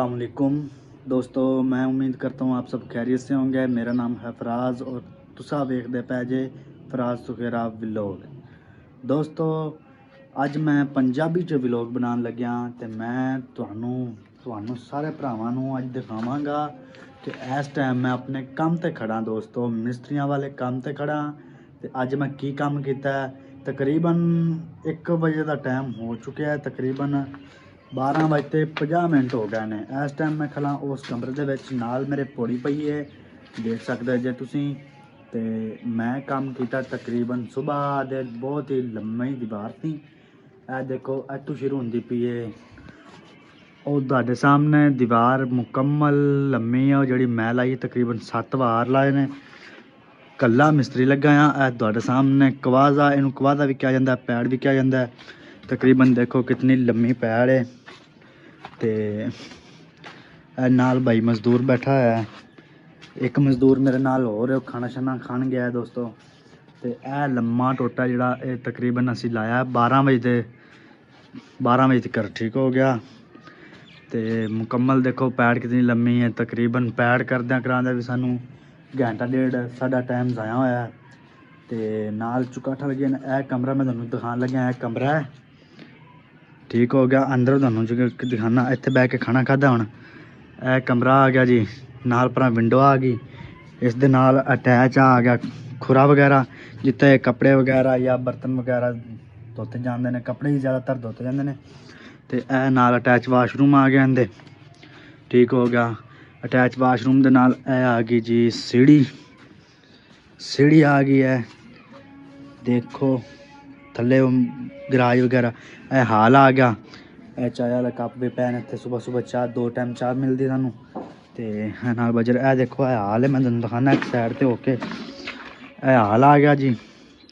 अस्सलाम वालेकुम दोस्तों, मैं उम्मीद करता हूँ आप सब खैरियत से होंगे। मेरा नाम है फराज और तुसा वेखदे पै जे फराज सुखेरा व्लॉग। दोस्तों अज मैं पंजाबी च व्लॉग बनाने लग्या ते मैं ਤੁਹਾਨੂੰ सारे भरावां नूं अज दिखावांगा कि इस टाइम मैं अपने काम ते खड़ा। दोस्तों मिस्त्रियां वाले काम ते खड़ा ते अज मैं की काम कीता। तकरीबन 1 बजे का टाइम हो चुका है, तकरीबन 12 बजते 50 मिनट हो गए हैं। इस टाइम मैं खड़ा उस कमरे दे विच, नाल मेरे पौड़ी पई है, देख सकते जे तुसीं। ते मैं काम किया तकरीबन सुबह दे बहुत ही लम्मी दीवार थी। ए देखो इत्थों शुरू होंदी पई है और तुहाडे सामने दीवार मुकम्मल लम्मी है। जिहड़ी मैं लाई तकरीबन 7 वार लाए ने। कल्ला मिस्त्री लगा आ। तुहाडे सामने कवाजा, इनू कवाजा भी कहा जाता है, पैड़ भी कहा जाता है। तकरीबन देखो कितनी लम्मी पैड़ है। ते नाल भाई मजदूर बैठा है, एक मजदूर मेरे नाल होर खाना शाना खान गया है। दोस्तों ते ए लम्मा टोटा जिहड़ा तकरीबन असी लाया 12 बजे तक ठीक हो गया। ते मुकम्मल देखो पैड़ कितनी लम्मी है। तकरीबन पैड़ करद्या करांदे भी सानू घंटा डेढ़ साडा टाइम जाया होया। ते नाल चुकाठा लगे न। ए कमरा मैं तुहानू दिखान लग्या, ए कमरा है ठीक हो गया। अंदर तुहानू दिखाना, इत्थे बह के खाना खादा। हुण ए कमरा आ गया जी, नाल परा विंडो आ गई। इस दे नाल अटैच आ गया खुरा वगैरह, जिथे कपड़े वगैरह या बर्तन वगैरह धोते जाते हैं। कपड़े ही ज़्यादातर धोते जाते हैं। तो ए नाल अटैच वाशरूम आ गया इंदे, ठीक हो गया। अटैच वाशरूम दे नाल ए आ गई जी सीढ़ी आ गई है। देखो थल्ले गराज वगैरह, ए हाल आ गया। ए चाय वाला कप भी पैन इत्थे, सुबह सुबह चाह 2 टाइम चाह मिलती सानू। ते नाल बजर ए देखो ए हाल है, मैं तुहानू दिखाना एक साइड ते होके। ए हाल आ गया जी,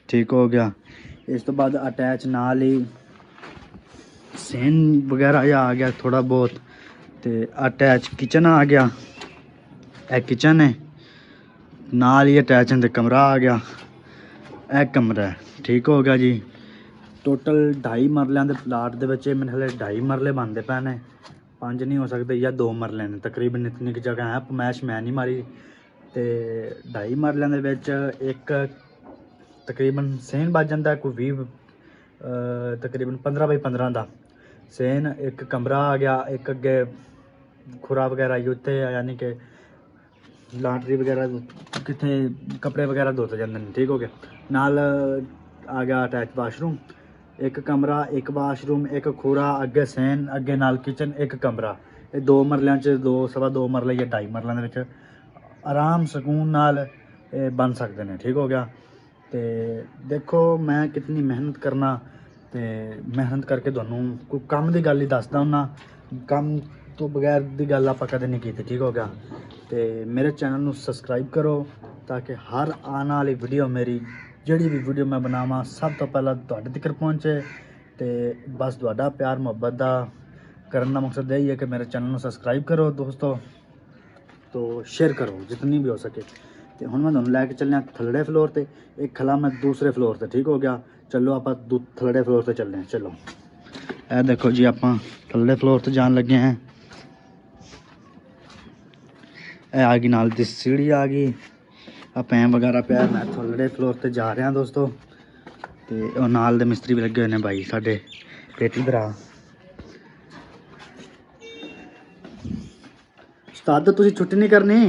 ठीक हो गया। इस तो बाद अटैच नाल ही सेन वगैरह आ गया थोड़ा बहुत। ते अटैच किचन आ गया, ए किचन है। नाल ही अटैच इंदे कमरा आ गया। ए कमरा है, ठीक हो गया जी। टोटल 2.5 मरलियां दे प्लाट दे विच मेरे हाले 2.5 मरले बनते पे ने। 5 नहीं हो सकते या 2 मरले ने। तकरीबन इतनी की जगह है, पमैश मैं नहीं मारी। ते 2.5 मरलियां दे विच एक तकरीबन सेन बच जाता है कोई 20 तकरीबन 15 बाई 15 का सेन। एक कमरा आ गया, एक अगे खुरा वगैरह उत्ते, यानी कि लांड्री वगैरह कितने कपड़े वगैरह धोते जाते हैं, ठीक हो गया। नाल आ गया अटैच वाशरूम, एक कमरा, एक वाशरूम, एक खुरा, अगे सेन, अगे नाल किचन, एक कमरा। ये 2 मरलियां च 2 सवा 2 मरले या 2.5 मरलों के आराम सकून नाल बन सकते हैं, ठीक हो गया। तो देखो मैं कितनी मेहनत करना, तो मेहनत करके तुहानू कोई काम की गल ही दसदा हुन्ना। काम तो बगैर की गल आप कदे नहीं की, ठीक हो गया। तो मेरे चैनल नू सबसक्राइब करो ताकि हर आने वाली वीडियो मेरी जिहड़ी भी वीडियो मैं बनावां सब तो पहला तुहाडे तक पहुँचे। तो बस तुहाडा प्यार मुहब्बत दा करन दा मकसद यही है कि मेरे चैनल नू सबसक्राइब करो दोस्तों, तो शेयर करो जितनी भी हो सके। तो हुण मैं तुहानू लैके चलिया थल्लड़े फ्लोर ते, एक खला मैं दूसरे फ्लोर ते, ठीक हो गया। चलो आप थल्लड़े फ्लोर ते चलने, चलो। ए देखो जी आप थल्लड़े फ्लोर ते जान लगे हैं। ए आ गई नाल दी सीढ़ी आ गई, पैम वगैरह पे मैं थल्लड़े फ्लोर ते जा रहा दोस्तों। तो नाल दे मिस्त्री भी लगे हुए हैं भाई साडे पेटी भरा। उस्ताद तुसीं छुट्टी नहीं करनी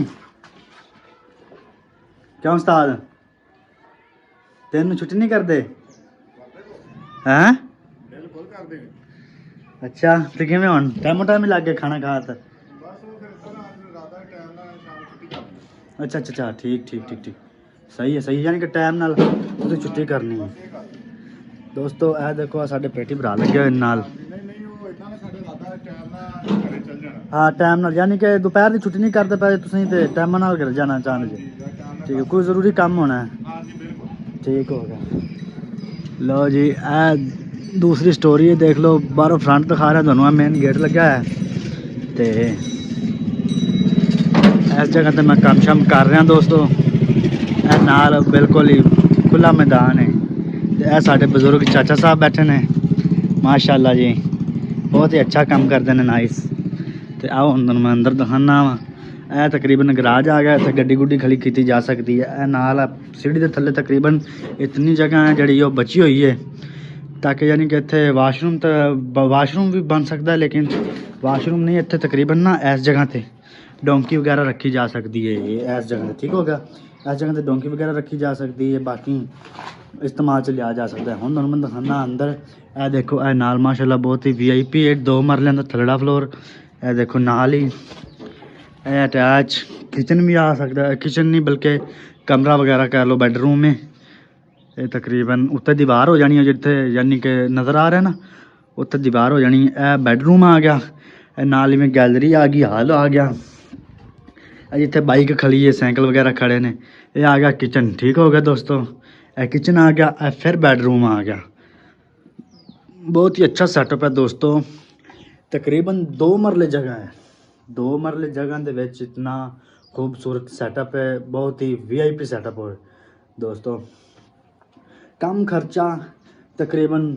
क्यों? उस्ताद तेन छुट्टी नहीं करते हैं? अच्छा तो किवें हुण टाइमो टाइम ही लग गए खाना खा त? अच्छा अच्छा अच्छा, ठीक ठीक ठीक ठीक, सही है यानी कि टाइम नाल तुसीं छुट्टी करनी है। दोस्तों ए देखो साडे पेटी भरा लगे हुए नाल। हाँ टाइम नाल, यानी कि दोपहर की छुट्टी नहीं करते पे तुसीं, ते टाइम नाल घर जाना चाहते जी, ठीक है। कोई ज़रूरी काम होना है, ठीक हो गया। लो जी ए दूसरी स्टोरी है, देख लो बाहरों फ्रंट दिखा रहा तुहानू, मेन गेट लगा है। तो इस जगह ते मैं काम शाम कर रहा दोस्तों। ए नाल बिल्कुल ही खुला मैदान है। तो यह साढ़े बजुर्ग चाचा साहब बैठे ने, माशाल्लाह जी बहुत ही अच्छा काम करते हैं, नाइस। ਤੇ ਆਓ ਹੁਣ ਤੁਹਾਨੂੰ ਮੈਂ ਅੰਦਰ ਦਿਖਾਉਣਾ ਵਾ। ਇਹ ਤਕਰੀਬਨ ਗਰਾਜ ਆ ਗਿਆ, ਇੱਥੇ ਗੱਡੀ ਗੁੱਡੀ ਖੜੀ ਕੀਤੀ ਜਾ ਸਕਦੀ ਹੈ। ਇਹ ਨਾਲ ਸੀढ़ी ਦੇ ਥੱਲੇ ਤਕਰੀਬਨ ਇਤਨੀ ਜਗ੍ਹਾ ਹੈ ਜਿਹੜੀ ਉਹ ਬਚੀ ਹੋਈ ਹੈ, ਤਾਂ ਕਿ ਯਾਨੀ ਕਿ ਇੱਥੇ ਵਾਸ਼ਰੂਮ ਵੀ ਬਣ ਸਕਦਾ ਹੈ, ਲੇਕਿਨ ਵਾਸ਼ਰੂਮ नहीं ਇੱਥੇ ਤਕਰੀਬਨ ਨਾ ਇਸ ਜਗ੍ਹਾ ਤੇ डोंकी वगैरह रखी जा सकती है। ये इस जगह से ठीक होगा, इस जगह से डोंकी वगैरह रखी जा सकती है, बाकी इस्तेमाल च लिया जा सकता है। हुण तुहानूं मैं दिखाना अंदर। ए देखो ए नाल माशाल्लाह बहुत ही VIP है, 2 मरले का थल्लड़ा फ्लोर। ए देखो नाल ही ए अटैच किचन भी आ सकता है, किचन नहीं बल्कि कमरा वगैरह कह लो, बेडरूम में। ये तकरीबन उत्ते दीवार हो जानी है जिथे यानी कि नज़र आ रहा है ना, उत्ते दीवार हो जानी है। ए बेडरूम आ गया, नाल ही में गैलरी आ गई, हाल आ गया। जिथे बाइक खड़ी है, साइकिल वगैरह खड़े ने, ये आ गया किचन। ठीक हो गया दोस्तों, ए किचन आ गया, ए फिर बेडरूम आ गया। बहुत ही अच्छा सैटअप है दोस्तों। तकरीबन 2 मरले जगह है, 2 मरले जगह दे विच इतना खूबसूरत सैटअप है, बहुत ही VIP सैटअप हो दोस्तों। कम खर्चा तकरीबन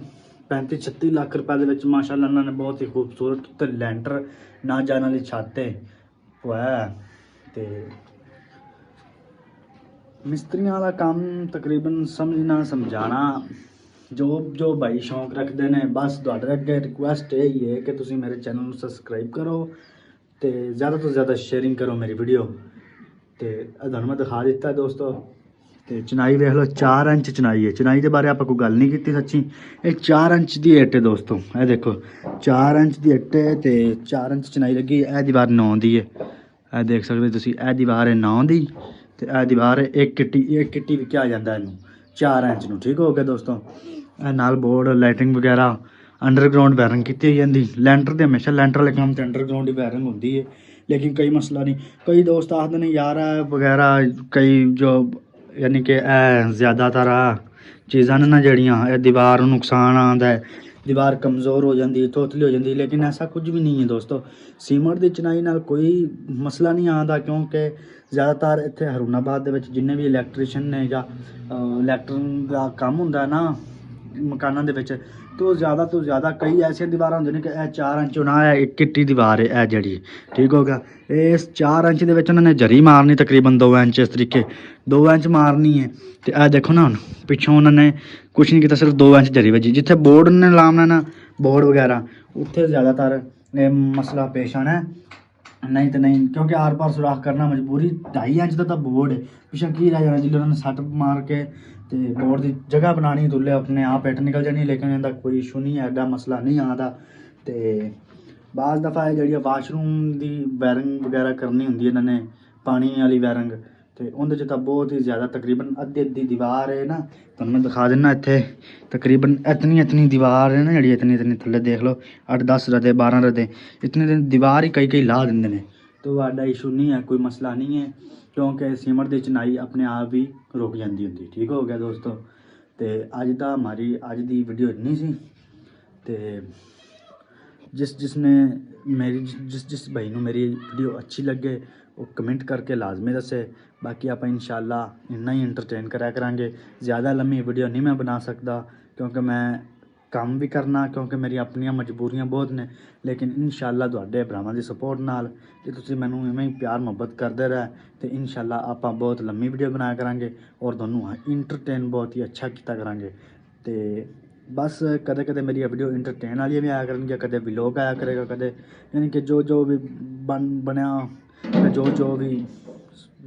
35-36 लाख रुपए दे विच माशाअल्लाह इन्होंने बहुत ही खूबसूरत उत्ते लैंटर ना जाने वाली छत है। ते मिस्त्रियों वाला काम तकरीबन समझना समझाना जो भाई शौक रखते हैं, बस तुहाडे अगे रिक्वेस्ट यही है कि तुसीं मेरे चैनल को सबसक्राइब करो तो ज़्यादा शेयरिंग करो मेरी वीडियो। तो तुहानूं मैं दिखा दिता है दोस्तों। तो चनाई देख लो, 4 इंच चनाई है। चनाई के बारे आप कोई गल नहीं की सच्ची। ये 4 इंच की इट है दोस्तों। ये देखो 4 इंच की इट है, तो 4 इंच चनाई लगी। यह दीवार 9 की है, यह देख सकते तुसीं। यह दीवार है 9 की, तो यह दीवार है 1 किट्टी भी क्या जाता है इनू 4 इंच नू। ठीक हो गया दोस्तों। नाल बोर्ड लाइटिंग वगैरह अंडरग्राउंड वायरिंग की हुई जाती। लैंटर तो हमेशा लैंटर वाले काम तो अंडरग्राउंड ही वायरिंग होती है, लेकिन कई मसला नहीं। कई दोस्त आखते हैं यार वगैरह, कई जो यानी कि ज़्यादातर चीज़ां ने ना जड़ियाँ दीवार नुकसान आता है, दीवार कमज़ोर हो जाती है, थोथली हो जाती है, लेकिन ऐसा कुछ भी नहीं है दोस्तों। सीमेंट की चिनाई नाल कोई मसला नहीं आता, क्योंकि ज़्यादातर इत्थे हरूनाबाद दे विच जिन्ने भी इलैक्ट्रीशियन ने या इलैक्ट्रिक का काम हुंदा ना मकानां दे विच, तो ज़्यादा कई ऐसी दीवार होंदी ने कि 4 इंच होना है, 1 किट्टी दीवार है यह जड़ी। ठीक हो गया। इस 4 इंच दे विच उन्होंने जरी मारनी तकरीबन 2 इंच, इस तरीके 2 इंच मारनी है। तो यह देखो ना, पिछों उन्होंने कुछ नहीं किया, सिर्फ 2 इंच जरी बजी। जिथे बोर्ड ने लाना ना, बोर्ड वगैरह उत्थे ज़्यादातर मसला पेश आना है, नहीं तो नहीं, क्योंकि आर पार सुराख करना मजबूरी। 2.5 इंच का तो बोर्ड है, पिछा की रह जाना जिससे उन्होंने सट मार के तो बोर्ड की जगह बनानी, तुले अपने आप इट निकल जानी, लेकिन इनका कोई इशू नहीं है, एडा मसला नहीं आता। तो बाज़ दफ़ा है जी वाशरूम की वायरिंग वगैरह करनी होंगी इन्होंने, पानी वाली वायरिंग, तो उनके तो बहुत ही ज़्यादा तकरीबन अद्धी दीवार है ना। तो मैं दिखा देना, इतने तकरीबन इतनी दीवार है ना जी, इतनी थले देख लो 8-10 रदे 12 रदे, इतनी दीवार ही कई ला देंगे ने। तो वाडा इशू नहीं है, कोई मसला नहीं है, क्योंकि सीमेंट की चिनाई अपने आप ही रुक जाती होंगी। ठीक हो गया दोस्तों। तो अज का हमारी अज की वीडियो इतनी सी। तो जिस भाई नूं मेरी वीडियो अच्छी लगे वो कमेंट करके लाजमी दसे। बाकी आप इंशाल्लाह इन्ना ही एंटरटेन करा करांगे। ज़्यादा लम्मी वीडियो नहीं मैं बना सकता, क्योंकि मैं काम भी करना, क्योंकि मेरी अपनियां मजबूरियां बहुत ने। लेकिन इंशाल्लाह तुहाडे भरावां दी सपोर्ट नाल जे तुसीं मैनूं इवें ही प्यार मुहब्बत करदे रहे तो इंशाल्लाह आपां बहुत लम्मी वीडियो बनाया करांगे और तुहानूं इंटरटेन बहुत ही अच्छा किया करांगे। तो बस कदे कदे मेरी वीडियो इंटरटेन वाली भी आया करेंगे, कदे व्लॉग आया करेगा, कदे यानी कि जो भी बनया, जो भी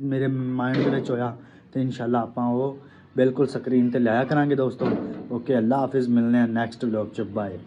मेरे माइंड के विच होया, तो इंशाल्लाह आपां वो बिल्कुल स्क्रीन ते लाया करांगे दोस्तों। ओके, अल्लाह हाफिज़, मिलने हैं नेक्स्ट व्लॉग च, बाय।